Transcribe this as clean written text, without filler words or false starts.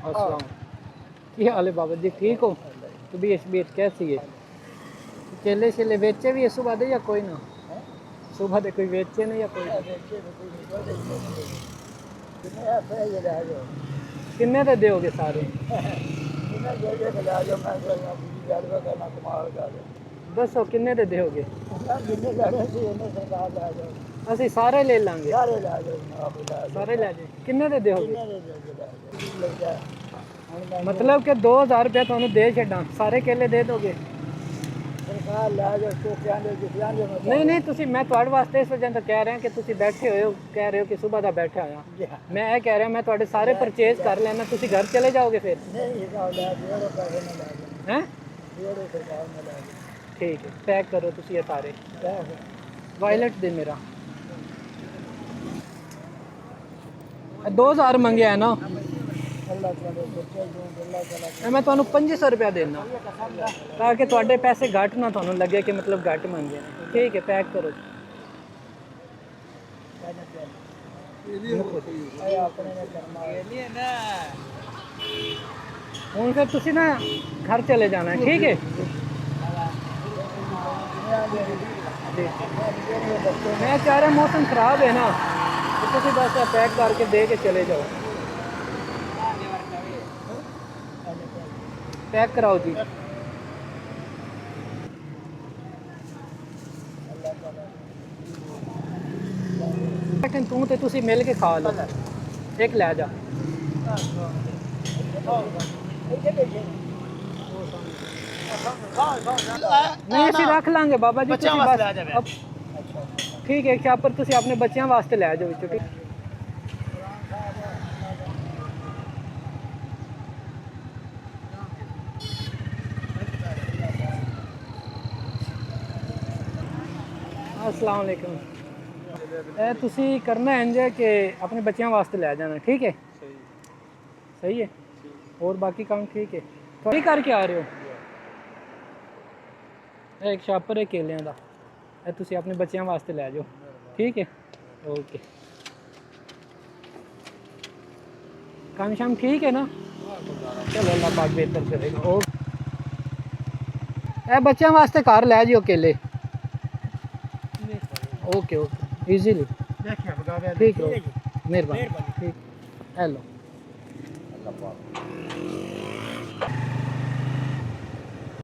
अस्सलाम। क्या हाल है बाबा जी, ठीक हो? तबीयत कैसी है? केले शेले बेचे भी है सुबह दे या कोई ना? सुबह दे कोई बेचे नहीं या कोई ना? किन्ने दे दोगे सारे? दसो किन्ने दे दोगे? ਅਸੀਂ ਸਾਰੇ ਲੈ ਲਾਂਗੇ। ਸਾਰੇ ਲੈ ਜਾਓ। ਕਿੰਨੇ ਦੇ ਦਿਓਗੇ? मतलब कि 2000 रुपया ਤੁਹਾਨੂੰ ਦੇ ਛੱਡਾਂ, ਸਾਰੇ ਕੇਲੇ ਦੇ ਦੋਗੇ? नहीं नहीं ਤੁਸੀਂ मैं ਤੁਹਾਡੇ ਵਾਸਤੇ ਇਸ ਵਜ੍ਹਾ ਤੋਂ ਕਹਿ ਰਿਹਾ ਕਿ ਤੁਸੀਂ ਬੈਠੇ ਹੋਏ ਹੋ, ਕਹਿ ਰਹੇ ਹੋ ਕਿ ਸਵੇਰ ਦਾ ਬੈਠਾ ਹੋਇਆ। मैं ਇਹ ਕਹਿ ਰਿਹਾ ਮੈਂ ਤੁਹਾਡੇ ਸਾਰੇ ਪਰਚੇਜ਼ ਕਰ ਲੈਣਾ, ਤੁਸੀਂ ਘਰ ਚਲੇ ਜਾਓਗੇ ਫਿਰ? हैं ठीक है, पैक करो ਤੁਸੀਂ ਇਹ ਸਾਰੇ। वायलेट दे मेरा 2000 ਮੰਗਿਆ ਹੈ ਨਾ, मैं ਤੁਹਾਨੂੰ 2500 रुपया देना ताकि ਤੁਹਾਡੇ ਪੈਸੇ ਘੱਟ ਨਾ ਤੁਹਾਨੂੰ ਲੱਗੇ कि मतलब घट ਮੰਗੇ। ठीक है, पैक करो। ਹੁਣ ਫਿਰ ਤੁਸੀਂ ਨਾ घर चले जाना है, ठीक है? मैं चाह रहा मौसम ख़राब है ना, तो तुम बस पैक करके दे के चले जाओ। पैक कराओ जी। लेकिन तू तो तुसी मिल के खा लो, एक ले जा। नहीं ਅਸੀਂ रख लांगे बाबा जी, तुसी बस ठीक है। छापर तुसी अपने बच्चों वास्ते ले जाओ विचों, ठीक? अस्सलाम वालेकुम। ए तुसी करना इंज है कि अपने बच्चों वास्ते ले जाना, ठीक है? सही है। और बाकी काम ठीक है? थोड़ी करके आ रहे हो? एक छापर है केलियां दा, ए तुसी अपने बच्चों वास्ते ले जाओ, ठीक है? ओके। काम शाम ठीक है ना? चलो अल्लाह पाक बेहतर करेगा। ओके। ए बच्चों वास्ते घर ले जाओ केले। Okay okay, easily. ठीक है, मेहरबानी। ठीक, हेलो।